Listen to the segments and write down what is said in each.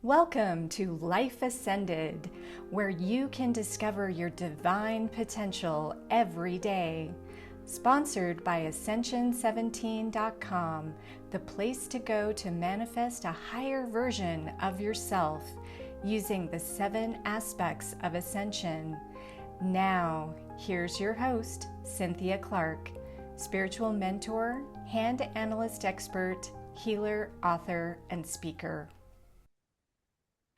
Welcome to Life Ascended, where you can discover your divine potential every day. Sponsored by Ascension17.com, the place to go to manifest a higher version of yourself using the 7 aspects of ascension. Now, here's your host, Cynthia Clark, spiritual mentor, hand analyst expert, healer, author, and speaker.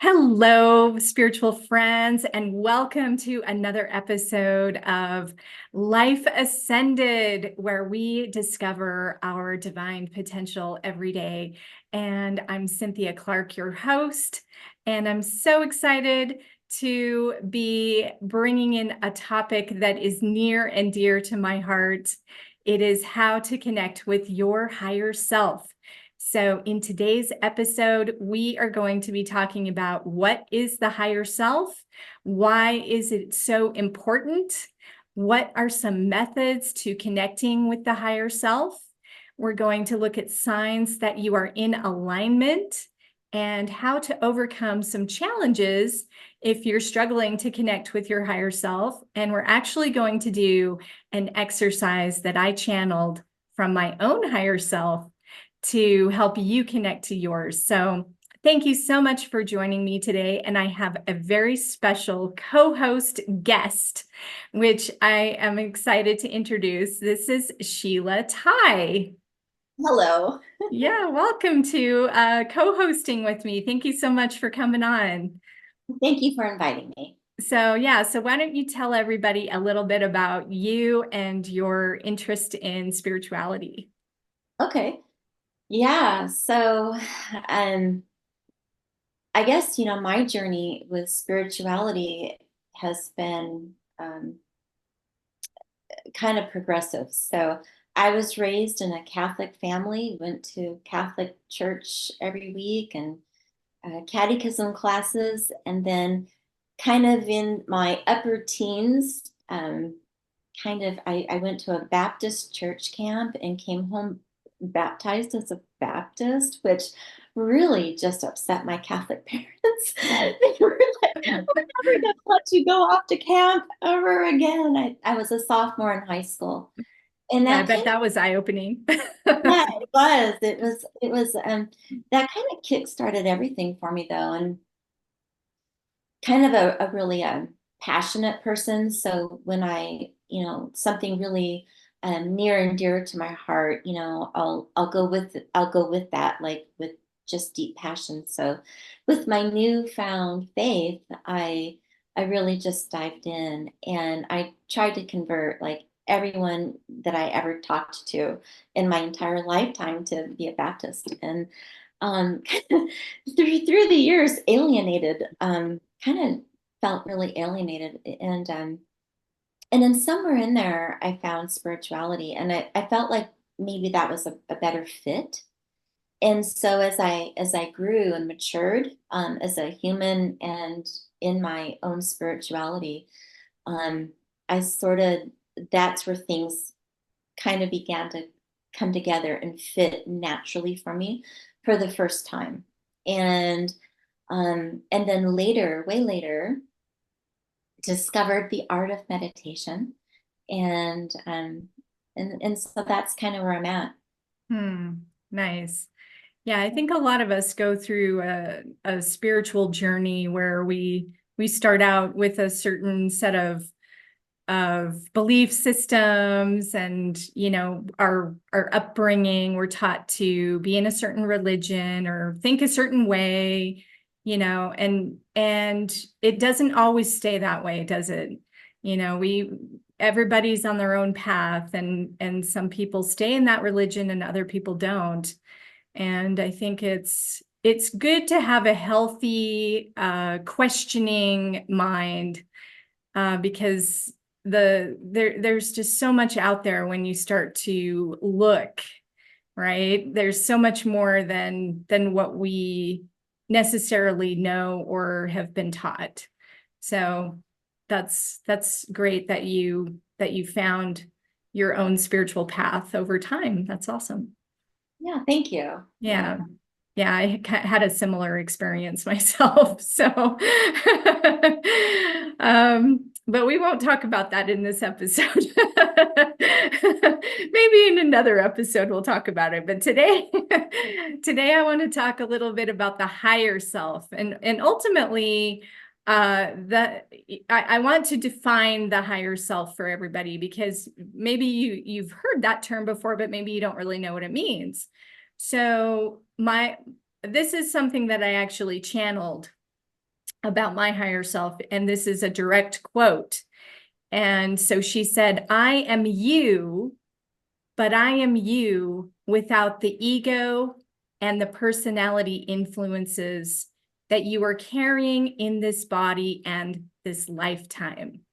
Hello, spiritual friends, and welcome to another episode of Life Ascended, where we discover our divine potential every day. And I'm Cynthia Clark, your host, and I'm so excited to be bringing in a topic that is near and dear to my heart. It is how to connect with your higher self. So in today's episode, we are going to be talking about what is the higher self? Why is it so important? What are some methods to connecting with the higher self? We're going to look at signs that you are in alignment and how to overcome some challenges if you're struggling to connect with your higher self. And we're actually going to do an exercise that I channeled from my own higher self to help you connect to yours. So thank you so much for joining me today. And I have a very special co-host guest, which I am excited to introduce. This is Sheila Tye. Hello. Yeah, welcome to co-hosting with me. Thank you so much for coming on. Thank you for inviting me. So why don't you tell everybody a little bit about you and your interest in spirituality? Okay. Yeah. Um, I guess, my journey with spirituality has been kind of progressive. So I was raised in a Catholic family, went to Catholic church every week and catechism classes. And then kind of in my upper teens, I went to a Baptist church camp and came home baptized as a Baptist, which really just upset my Catholic parents. They were like, we're never going to let you go off to camp ever again. I was a sophomore in high school. And Yeah, I that bet kind of, that was eye-opening. yeah, it was. That kind of kick-started everything for me though. And kind of a really passionate person. So when something really near and dear to my heart, I'll go with that, like with just deep passion. So with my newfound faith, I really just dived in and I tried to convert like everyone that I ever talked to in my entire lifetime to be a Baptist. And um, through the years, alienated, kind of felt really alienated. And then somewhere in there, I found spirituality, and I felt like maybe that was a better fit. And so as I grew and matured as a human and in my own spirituality, um, I sort of that's where things kind of began to come together and fit naturally for me for the first time. And then later, way later, discovered the art of meditation, and so that's kind of where I'm at. Nice. Yeah, I think a lot of us go through a spiritual journey where we start out with a certain set of belief systems and our upbringing. We're taught to be in a certain religion or think a certain way, and it doesn't always stay that way, does it? We everybody's on their own path, and some people stay in that religion and other people don't. And I think it's good to have a healthy questioning mind, because there's just so much out there when you start to look, right? There's so much more than what we necessarily know or have been taught. So that's great that you found your own spiritual path over time. That's awesome. Yeah, thank you. Yeah. Yeah. Yeah, I had a similar experience myself. So, but we won't talk about that in this episode. Maybe in another episode we'll talk about it. But today, today I want to talk a little bit about the higher self, and ultimately, I want to define the higher self for everybody, because maybe you've heard that term before, but maybe you don't really know what it means. So this is something that I actually channeled about my higher self, and this is a direct quote. And so she said, "I am you, but I am you without the ego and the personality influences that you are carrying in this body and this lifetime."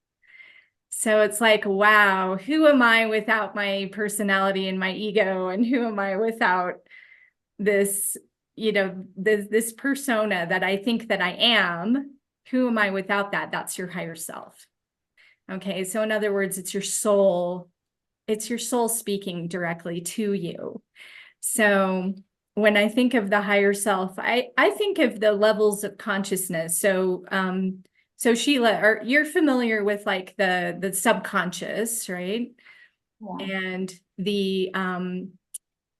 So it's like, wow, who am I without my personality and my ego? And who am I without this, this persona that I think that I am? Who am I without that? That's your higher self. Okay. So in other words, it's your soul speaking directly to you. So when I think of the higher self, I think of the levels of consciousness. So Sheila, you're familiar with like the subconscious, right? Yeah. And the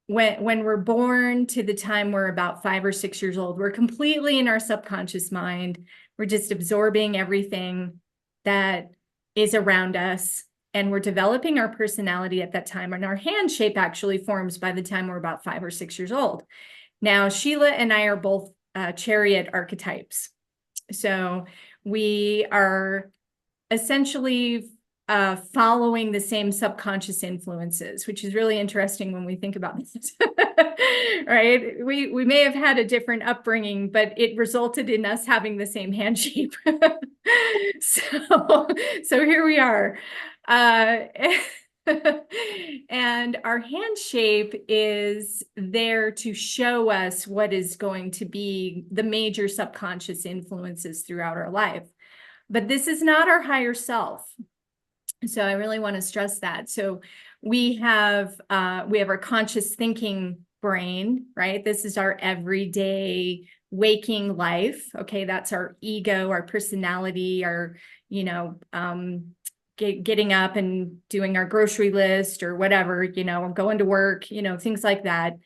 when we're born to the time we're about 5 or 6 years old, we're completely in our subconscious mind. We're just absorbing everything that is around us, and we're developing our personality at that time. And our hand shape actually forms by the time we're about 5 or 6 years old. Now, Sheila and I are both chariot archetypes. So we are essentially following the same subconscious influences, which is really interesting when we think about this. Right? We may have had a different upbringing, but it resulted in us having the same hand shape. So here we are. And our hand shape is there to show us what is going to be the major subconscious influences throughout our life. But this is not our higher self. So I really want to stress that. So we have our conscious thinking brain, right? This is our everyday waking life. Okay, that's our ego, our personality, our, getting up and doing our grocery list or whatever, going to work, things like that.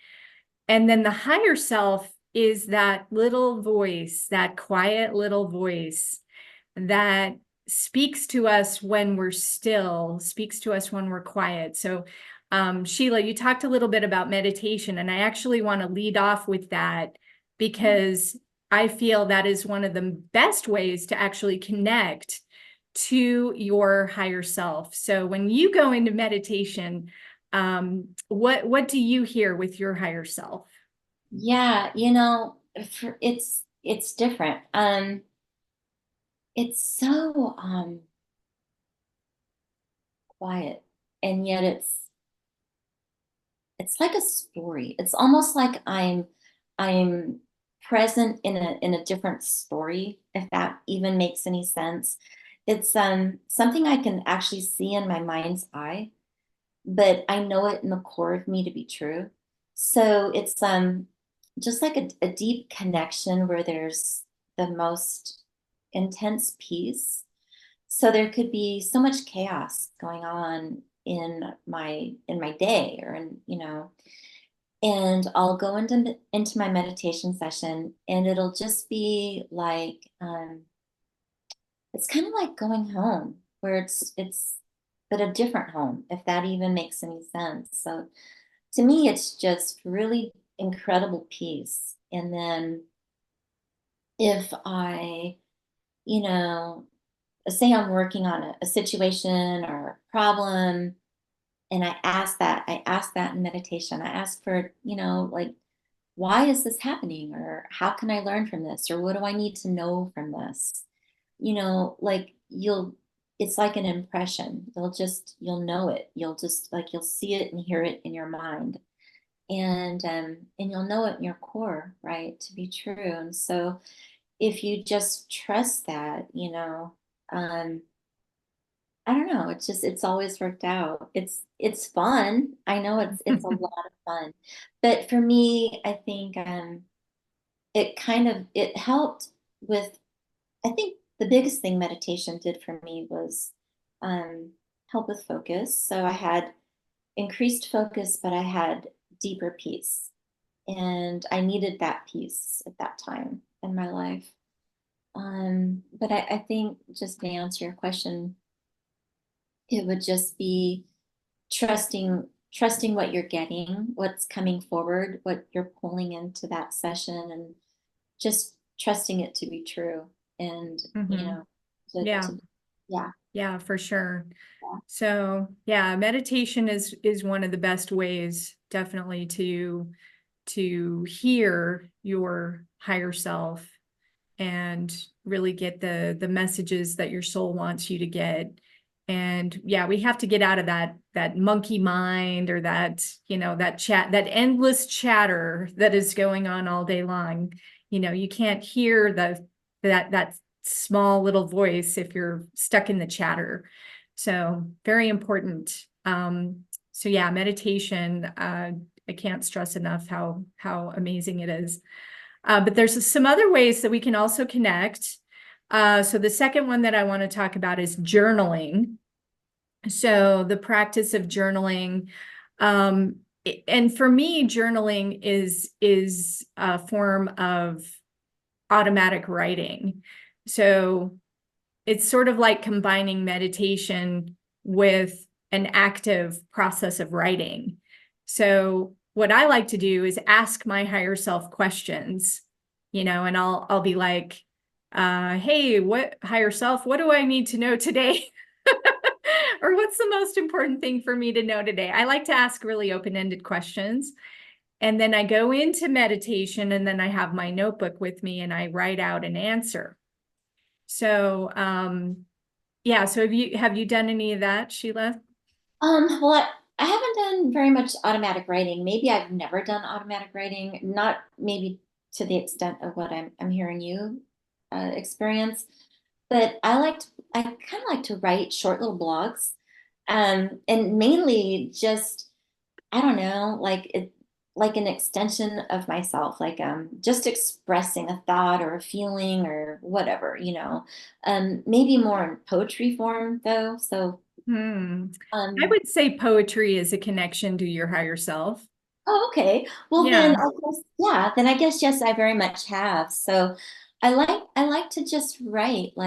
And then the higher self is that little voice, that quiet little voice that speaks to us when we're still, speaks to us when we're quiet. So, Sheila, you talked a little bit about meditation, and I actually want to lead off with that because I feel that is one of the best ways to actually connect to your higher self. So when you go into meditation, what do you hear with your higher self? Yeah, it's different. It's so quiet, and yet it's like a story. It's almost like I'm present in a different story, if that even makes any sense. It's something I can actually see in my mind's eye, but I know it in the core of me to be true. So it's just like a deep connection where there's the most intense peace. So there could be so much chaos going on in my day, or and I'll go into my meditation session, and it'll just be like it's kind of like going home, where it's but a different home, if that even makes any sense. So to me, it's just really incredible peace. And then if I, you know, say I'm working on a situation or a problem, and I ask that in meditation. I ask for, like, why is this happening? Or how can I learn from this? Or what do I need to know from this? Like it's like an impression. You'll know it. You'll just like, you'll see it and hear it in your mind. And you'll know it in your core, right, to be true. And so if you just trust that, um, I don't know. It's always worked out. It's fun. I know it's a lot of fun. But for me, I think it helped with, I think the biggest thing meditation did for me was um, help with focus. So I had increased focus, but I had deeper peace. And I needed that peace at that time in my life. But I think, just to answer your question, it would just be trusting what you're getting, what's coming forward, what you're pulling into that session, and just trusting it to be true. And, Mm-hmm. Yeah. to yeah. Yeah, for sure. Yeah. So yeah, meditation is one of the best ways, definitely, to hear your higher self and really get the messages that your soul wants you to get. And yeah, we have to get out of that monkey mind, or that endless chatter that is going on all day long. You can't hear that small little voice if you're stuck in the chatter. So very important. So yeah, meditation, I can't stress enough how amazing it is. But there's some other ways that we can also connect. So the second one that I want to talk about is journaling. So the practice of journaling, and for me, journaling is a form of automatic writing. So it's sort of like combining meditation with an active process of writing. So what I like to do is ask my higher self questions, and I'll be like, hey, what higher self, what do I need to know today? Or what's the most important thing for me to know today? I like to ask really open-ended questions. And then I go into meditation, and then I have my notebook with me and I write out an answer. So, yeah. So have you done any of that, Sheila? Well, I haven't done very much automatic writing. Maybe I've never done automatic writing, not maybe to the extent of what I'm hearing you experience. But I kind of like to write short little blogs, and mainly just, I don't know, like an extension of myself, like just expressing a thought or a feeling or whatever, maybe more in poetry form though. So I um would say poetry is a connection to your higher self. oh, okay. Well, then Yeah. I guess, yeah, then I guess yes, I very much have. So I like to just write oh,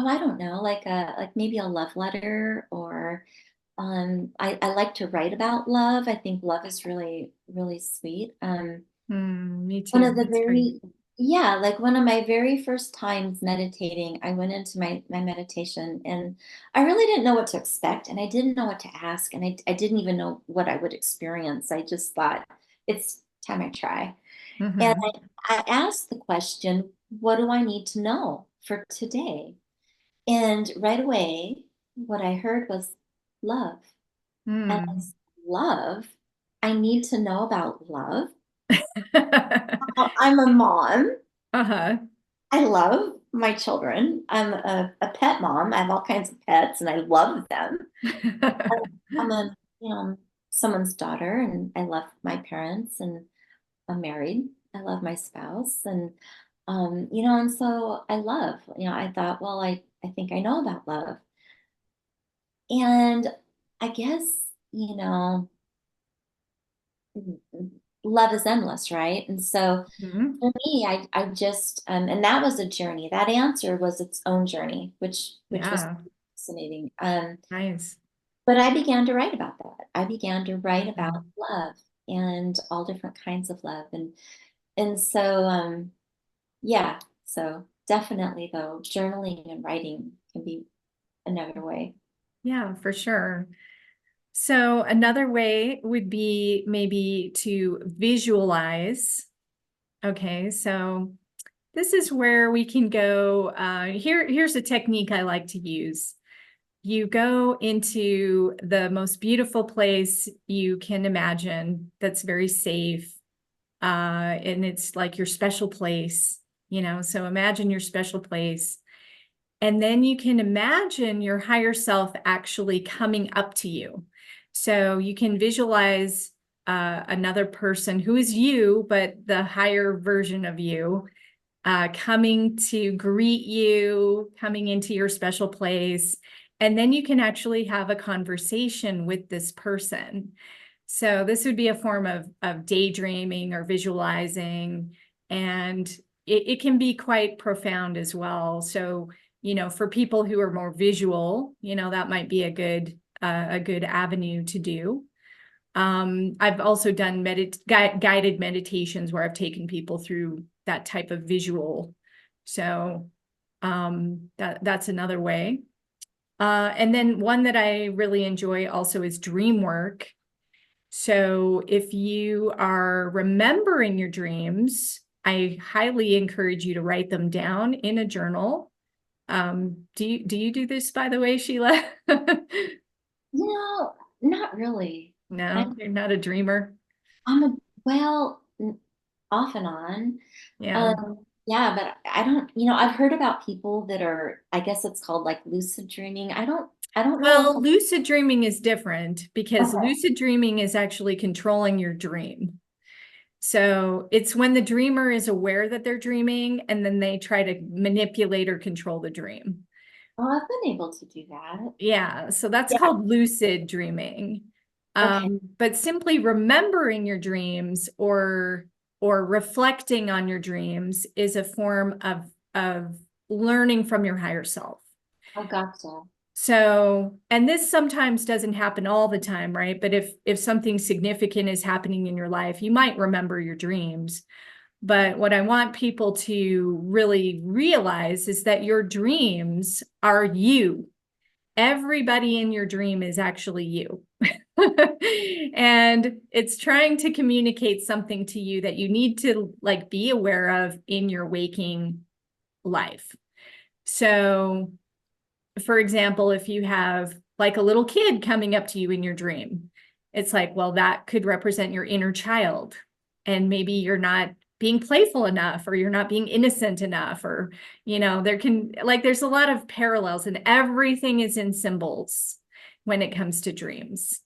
I don't know, like maybe a love letter, or I like to write about love. I think love is really, really sweet. Me One too. of the That's great. very, yeah, like one of my very first times meditating, I went into my meditation, and I really didn't know what to expect, and I didn't know what to ask, and I didn't even know what I would experience. I just thought, it's time I try. And Mm-hmm. I asked the question, what do I need to know for today? And right away, what I heard was love. And I Mm. said, love? I need to know about love. I'm a mom. Uh-huh. I love my children. I'm a pet mom. I have all kinds of pets and I love them. I'm someone's daughter, and I love my parents, and I'm married. I love my spouse, and and so I thought, well, I think I know about love. And I guess, you know, love is endless, right? And so Mhm. for me, I just and that was a journey. That answer was its own journey, which was Yeah. fascinating. Nice. But I began to write about that. I began to write about Mhm. love and all different kinds of love, and so yeah, so definitely though, journaling and writing can be another way. Yeah, for sure. So another way would be maybe to visualize. Okay, so this is where we can go. Here's a technique I like to use. You go into the most beautiful place you can imagine that's very safe. And it's like your special place. So imagine your special place. And then you can imagine your higher self actually coming up to you. So you can visualize another person who is you, but the higher version of you, coming to greet you, coming into your special place. And then you can actually have a conversation with this person. So this would be a form of daydreaming or visualizing, and it can be quite profound as well. So, for people who are more visual, that might be a good avenue to do. I've also done guided meditations where I've taken people through that type of visual. So that's another way. And then one that I really enjoy also is dream work. So if you are remembering your dreams, I highly encourage you to write them down in a journal. Do you do this, by the way, Sheila? No, not really. No, I'm you're not a dreamer. I'm a well off and on. Yeah. Yeah, but I don't, I've heard about people that are, I guess it's called like lucid dreaming. I don't know if Well, lucid dreaming is different because okay. lucid dreaming is actually controlling your dream. So it's when the dreamer is aware that they're dreaming and then they try to manipulate or control the dream. Oh, I've been able to do that. Yeah, so that's Yeah. called lucid dreaming. Okay. But simply remembering your dreams or reflecting on your dreams is a form of learning from your higher self. Oh, gotcha. So, and this sometimes doesn't happen all the time, right? But if something significant is happening in your life, you might remember your dreams. But what I want people to really realize is that your dreams are you. Everybody in your dream is actually you. And it's trying to communicate something to you that you need to like be aware of in your waking life. So, for example, if you have like a little kid coming up to you in your dream, it's like, well, that could represent your inner child. And maybe you're not being playful enough, or you're not being innocent enough, or, there's a lot of parallels, and everything is in symbols when it comes to dreams.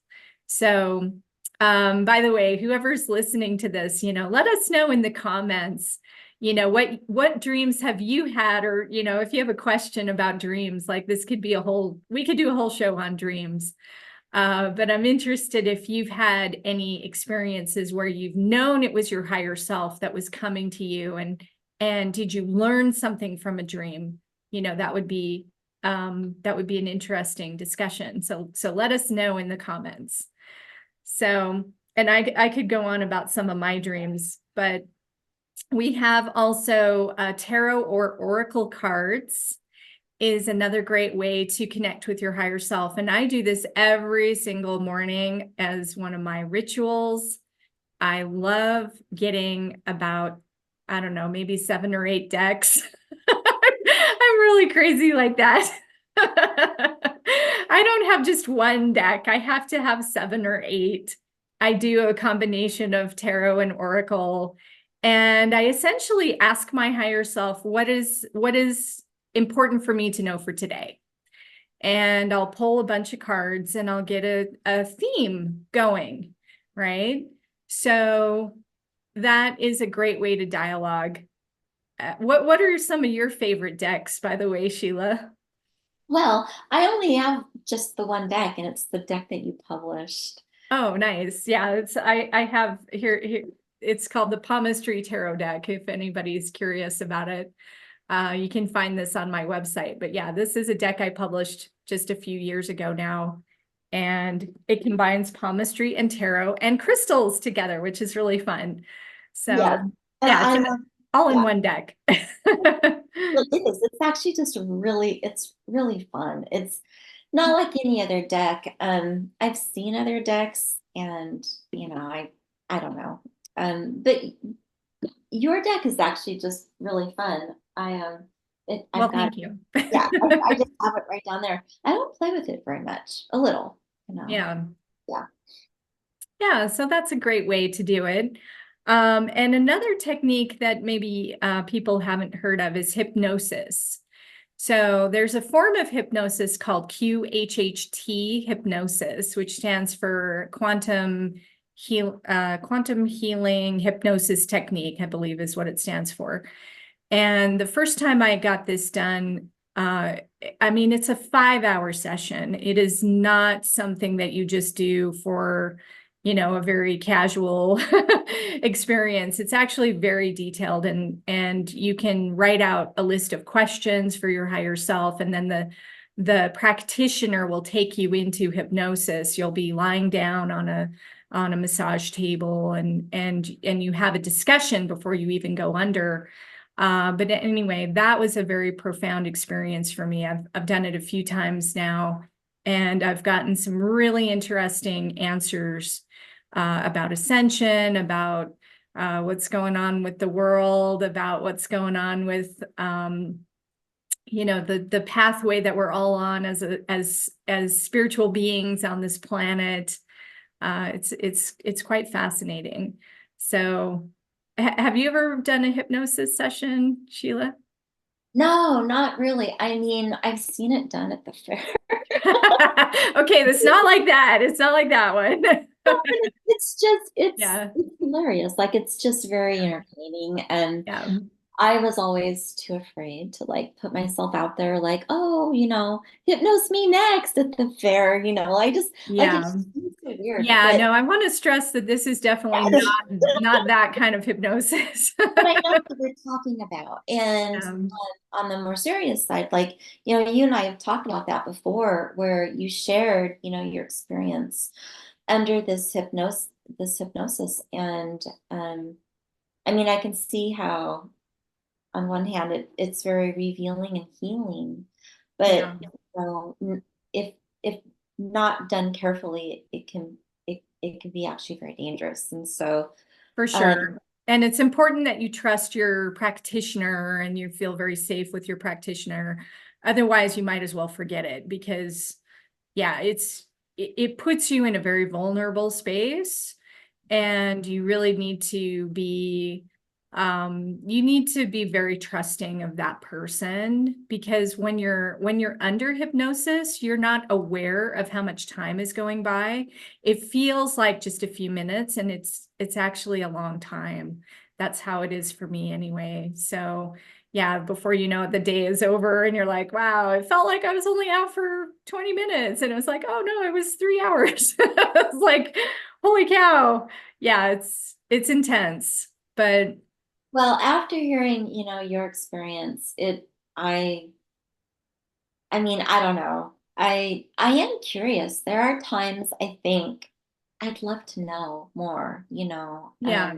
So, by the way, whoever's listening to this, let us know in the comments what dreams have you had, or if you have a question about dreams, like this could be we could do a whole show on dreams. But I'm interested if you've had any experiences where you've known it was your higher self that was coming to you, and did you learn something from a dream? That would be an interesting discussion. So let us know in the comments. So, and I could go on about some of my dreams, but we have also tarot or oracle cards is another great way to connect with your higher self. And I do this every single morning as one of my rituals. I love getting about, I don't know, maybe 7 or 8 decks. I'm really crazy like that. I don't have just one deck. I have to have 7 or 8. I do a combination of tarot and oracle. And I essentially ask my higher self, what is important for me to know for today? And I'll pull a bunch of cards and I'll get a theme going, right? So that is a great way to dialogue. What are some of your favorite decks, by the way, Sheila? Well, I only have just the one deck, and it's the deck that you published. Oh, nice. Yeah, I have here, it's called the Palmistry Tarot deck, if anybody's curious about it. You can find this on my website. But yeah, this is a deck I published just a few years ago now. And it combines palmistry and tarot and crystals together, which is really fun. Yes. So And yeah, I it's love, all in yeah, one deck. it is. It's actually just it's really fun. It's not like any other deck. I've seen other decks, and I don't know. But your deck is actually just really fun. Well, I've got, thank you. yeah, I just have it right down there. I don't play with it very much. A little, Yeah. yeah. Yeah, so that's a great way to do it. And another technique that maybe people haven't heard of is hypnosis. So there's a form of hypnosis called QHHT hypnosis, which stands for quantum quantum healing hypnosis technique, I believe is what it stands for. And the first time I got this done, I mean, it's a 5-hour session. It is not something that you just do for, a very casual experience. It's actually very detailed, and you can write out a list of questions for your higher self, and then the practitioner will take you into hypnosis. You'll be lying down on a massage table, and you have a discussion before you even go under. But anyway, that was a very profound experience for me. I've done it a few times now, and I've gotten some really interesting answers about ascension, about what's going on with the world, about what's going on with the pathway that we're all on as spiritual beings on this planet. It's quite fascinating. So, have you ever done a hypnosis session, Sheila? No, not really. I mean, I've seen it done at the fair. Okay, it's not like that. It's not like that one. It's just, Yeah, it's hilarious. Like, it's just very entertaining. And yeah, I was always too afraid to like put myself out there, like, oh, hypnose me next at the fair. I just like it yeah. just seems so weird. Yeah, But no, I want to stress that this is definitely not that kind of hypnosis. but I know what we're talking about. And Um, on the more serious side, like, you and I have talked about that before, where you shared, your experience under this hypnosis. And I mean, I can see how on one hand it's very revealing and healing, but yeah, if not done carefully, it can be actually very dangerous. And so for um sure. And it's important that you trust your practitioner and you feel very safe with your practitioner. Otherwise, you might as well forget it because, yeah, it puts you in a very vulnerable space, and you really need to be very trusting of that person, because when you're under hypnosis, you're not aware of how much time is going by. It feels like just a few minutes, and it's actually a long time. That's how it is for me anyway. So yeah, before you know it, the day is over and you're like, wow, it felt like I was only out for 20 minutes. And it was like, oh no, it was 3 hours. It's like, holy cow. Yeah, it's intense, but well, after hearing, your experience, I mean, I don't know. I am curious. There are times I think I'd love to know more, yeah,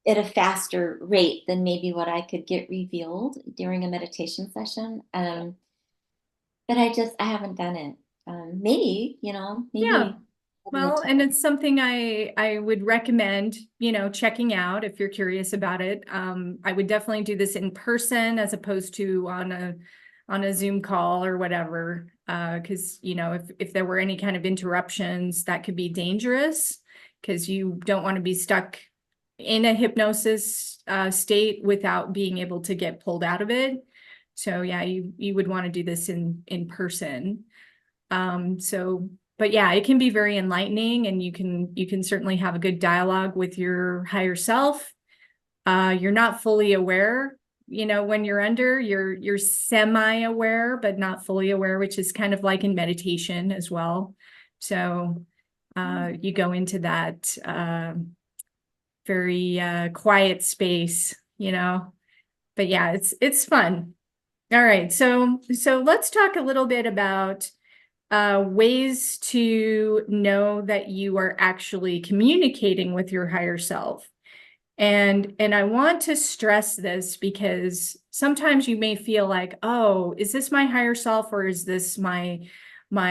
at a faster rate than maybe what I could get revealed during a meditation session. But I haven't done it. Maybe, yeah. maybe I'll be a Well, and time. it's something I would recommend, checking out if you're curious about it. I would definitely do this in person as opposed to on a Zoom call or whatever. Because if there were any kind of interruptions, that could be dangerous, because you don't want to be stuck in a hypnosis state without being able to get pulled out of it. So yeah, you would want to do this in person. So, but yeah, it can be very enlightening, and you can certainly have a good dialogue with your higher self. You're not fully aware, when you're under, you're semi-aware, but not fully aware, which is kind of like in meditation as well. So, you go into that very quiet space, but yeah, it's fun. All right, so let's talk a little bit about ways to know that you are actually communicating with your higher self. And I want to stress this because sometimes you may feel like, oh, is this my higher self, or is this my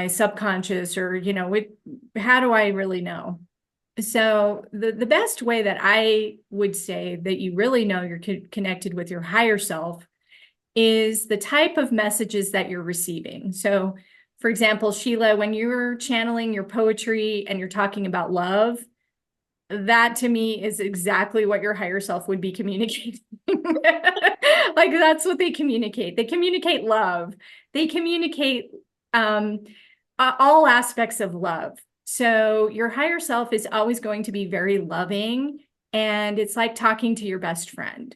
subconscious, or how do I really know? So the best way that I would say that you really know you're connected with your higher self is the type of messages that you're receiving. So, for example, Sheila, when you're channeling your poetry and you're talking about love, that to me is exactly what your higher self would be communicating. Like, that's what they communicate. They communicate love. They communicate all aspects of love. So your higher self is always going to be very loving, and it's like talking to your best friend.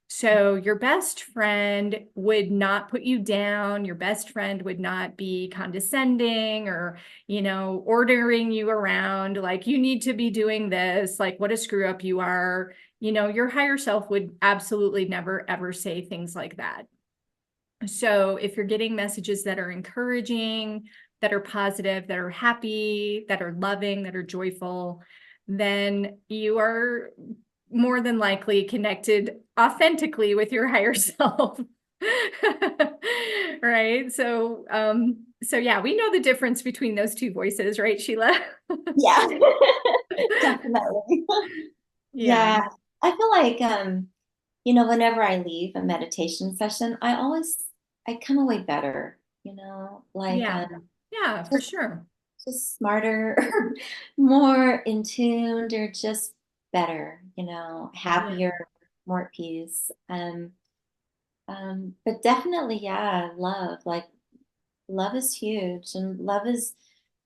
So your best friend would not put you down. Your best friend would not be condescending or, ordering you around like you need to be doing this, like what a screw up you are. Your higher self would absolutely never, ever say things like that. So if you're getting messages that are encouraging, that are positive, that are happy, that are loving, that are joyful, then you are more than likely connected authentically with your higher self. Right. So yeah, we know the difference between those two voices, right, Sheila? Yeah, definitely. Yeah. Yeah. I feel like whenever I leave a meditation session, I come away better, like Yeah. Yeah, for just sure. just smarter, more in tuned, or just better, Yeah. happier, more at peace. But definitely, yeah, love is huge, and love is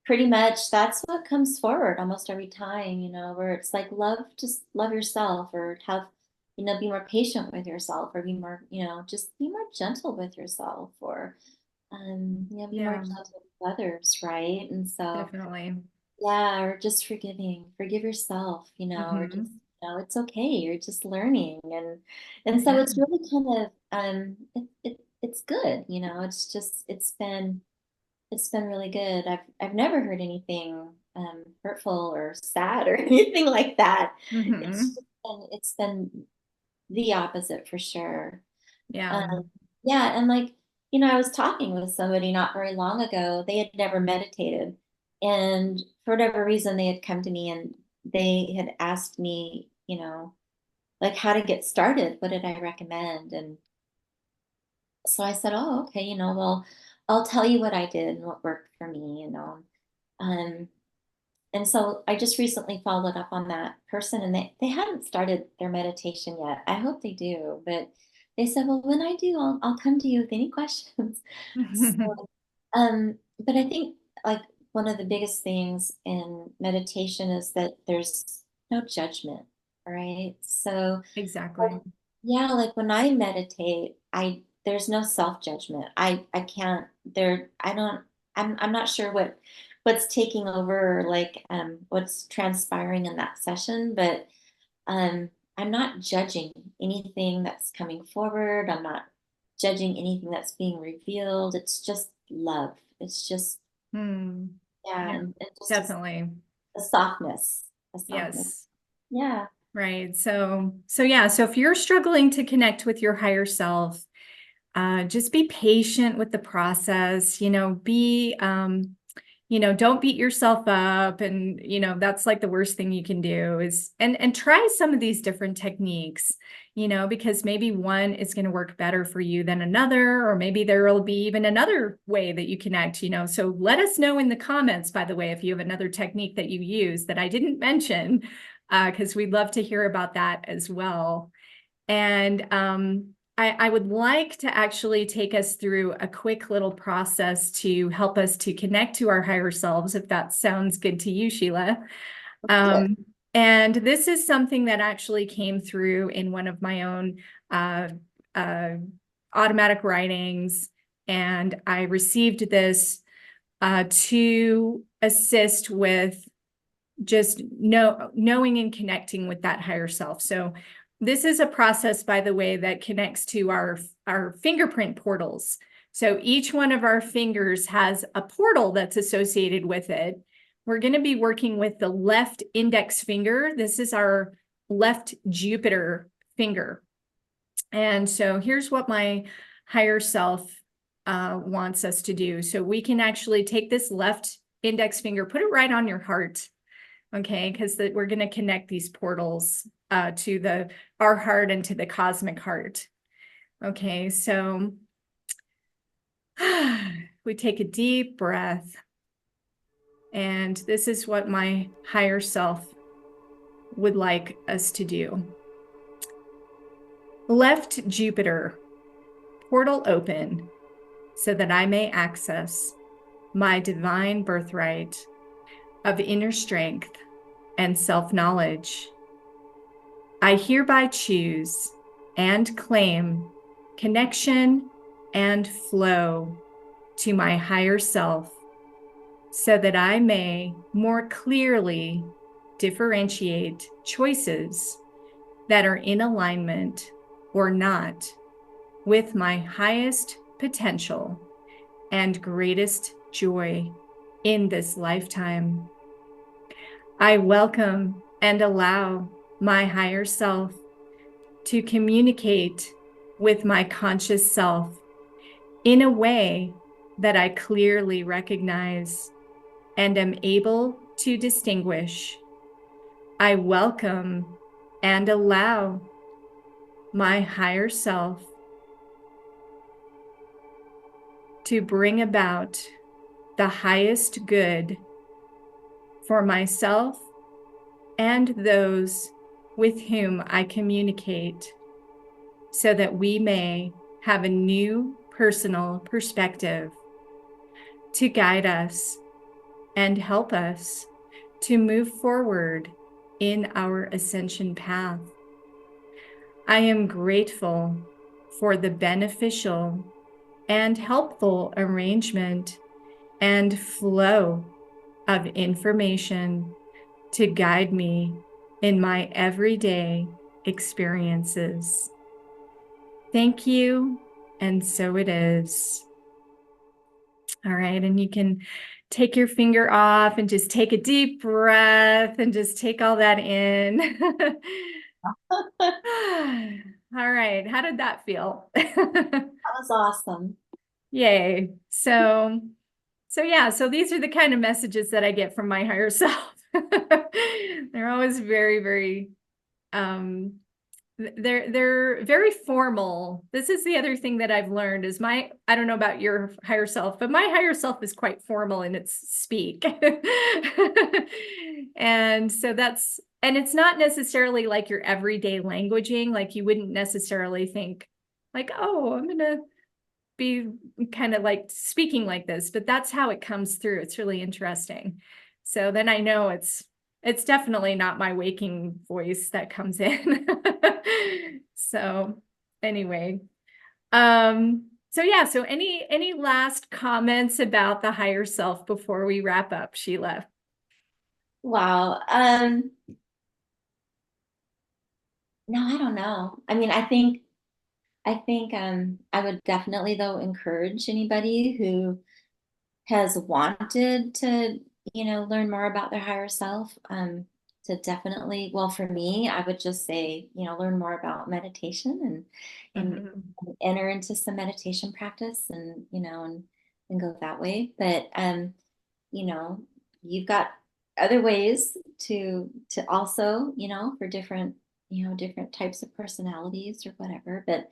pretty much that's what comes forward almost every time, where it's like just love yourself, or be more patient with yourself, or be more, just be more gentle with yourself, or be more Yeah, gentle with others, right? And so, definitely. yeah, or just forgive yourself, or just, Hmm. it's okay. You're just learning. And so Yeah. it's really kind of, it's good, it's been really good. I've never heard anything, hurtful or sad or anything like that. Hmm. It's been the opposite for sure. Yeah. Um, yeah, and like, I was talking with somebody not very long ago. They had never meditated. And for whatever reason, they had come to me and they had asked me, like how to get started. What did I recommend? And so I said, oh, okay, well, I'll tell you what I did and what worked for me. Um, and so I just recently followed up on that person, and they hadn't started their meditation yet. I hope they do, but they said, well, when I do, I'll come to you with any questions. So, but I think like one of the biggest things in meditation is that there's no judgment, right? So Exactly. yeah, like when I meditate, there's no self-judgment. I can't there I don't I'm not sure what's taking over, or like what's transpiring in that session, but I'm not judging anything that's coming forward. I'm not judging anything that's being revealed. It's just love. It's just, Hmm. yeah, Yeah, and just definitely. a softness, a softness. Yes. Yeah. Right. So yeah, so if you're struggling to connect with your higher self, just be patient with the process, don't beat yourself up. And, that's like the worst thing you can do is, and try some of these different techniques, because maybe one is going to work better for you than another, or maybe there will be even another way that you connect, so let us know in the comments, by the way, if you have another technique that you use that I didn't mention, because we'd love to hear about that as well. And I would like to actually take us through a quick little process to help us to connect to our higher selves, if that sounds good to you, Sheila. Yeah. Um, and this is something that actually came through in one of my own uh, uh, automatic writings. And I received this to assist with just knowing and connecting with that higher self. So this is a process, by the way, that connects to our fingerprint portals. So each one of our fingers has a portal that's associated with it. We're going to be working with the left index finger. This is our left Jupiter finger. And so here's what my higher self wants us to do. So we can actually take this left index finger, put it right on your heart. Okay, because we're going to connect these portals to our heart and to the cosmic heart. Okay, so we take a deep breath, and this is what my higher self would like us to do. Left Jupiter, portal open, so that I may access my divine birthright of inner strength and self-knowledge. I hereby choose and claim connection and flow to my higher self so that I may more clearly differentiate choices that are in alignment or not with my highest potential and greatest joy in this lifetime. I welcome and allow my higher self to communicate with my conscious self in a way that I clearly recognize and am able to distinguish. I welcome and allow my higher self to bring about the highest good for myself and those with whom I communicate, so that we may have a new personal perspective to guide us and help us to move forward in our ascension path. I am grateful for the beneficial and helpful arrangement and flow of information to guide me in my everyday experiences. Thank you, and so it is. All right, and you can take your finger off and just take a deep breath and just take all that in. All right, how did that feel? That was awesome. Yay. So yeah, so these are the kind of messages that I get from my higher self. They're always very, very they're very formal. This is the other thing that I've learned is I don't know about your higher self, but my higher self is quite formal in its speak. And so and it's not necessarily like your everyday languaging, like you wouldn't necessarily think like, oh, I'm gonna be kind of like speaking like this, but that's how it comes through. It's really interesting. So then I know it's definitely not my waking voice that comes in. So anyway, so yeah, so any last comments about the higher self before we wrap up, Sheila? Wow. No, I don't know. I mean, I think I would definitely though encourage anybody who has wanted to, learn more about their higher self, to definitely, well, for me, I would just say, learn more about meditation and Mhm. enter into some meditation practice and go that way. But you know, you've got other ways to also, for different, different types of personalities or whatever. But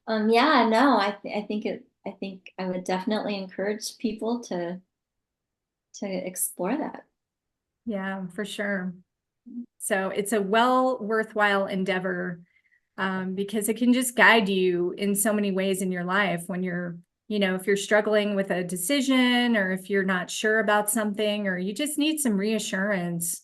yeah, no, I think I would definitely encourage people to explore that. Yeah, for sure. So it's a worthwhile endeavor, because it can just guide you in so many ways in your life when if you're struggling with a decision or if you're not sure about something or you just need some reassurance,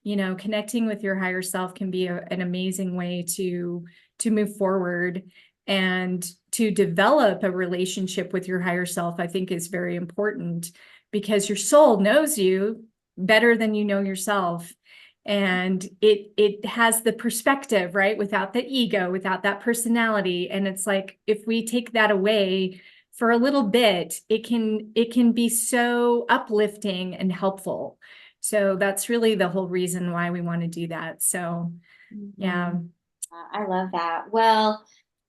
connecting with your higher self can be an amazing way to move forward and to develop a relationship with your higher self. I think is very important because your soul knows you better than you know yourself. And it has the perspective, right? Without the ego, without that personality. And it's like, if we take that away for a little bit, it can be so uplifting and helpful. So that's really the whole reason why we want to do that. So yeah. Mhm. I love that. Well,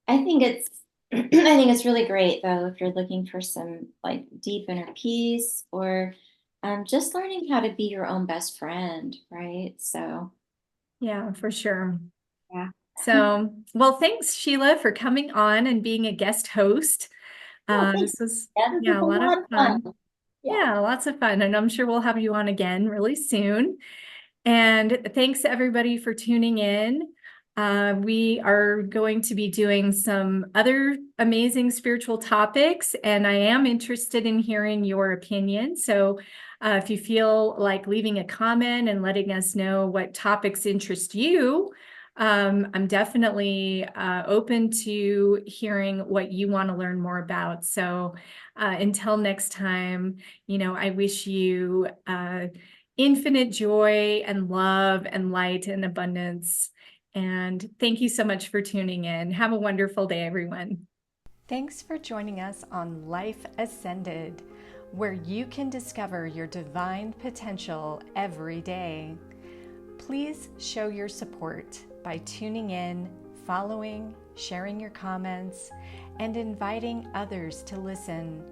I think it's I think it's really great though if you're looking for some like deep inner peace or just learning how to be your own best friend, right? So Yeah, for sure. yeah. So, well, thanks, Sheila, for coming on and being a guest host. Oh, thanks. This was, Yeah, this yeah, is a a lot of lot of fun. fun. Yeah. Yeah, lots of fun. And I'm sure we'll have you on again really soon. And thanks everybody for tuning in. We are going to be doing some other amazing spiritual topics, and I am interested in hearing your opinion. So if you feel like leaving a comment and letting us know what topics interest you, I'm definitely open to hearing what you want to learn more about. So until next time, I wish you infinite joy and love and light and abundance. And thank you so much for tuning in. Have a wonderful day, everyone. Thanks for joining us on Life Ascended, where you can discover your divine potential every day. Please show your support by tuning in, following, sharing your comments, and inviting others to listen.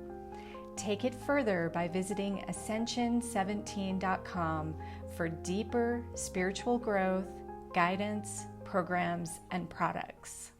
Take it further by visiting ascension17.com for deeper spiritual growth, guidance, programs, and products.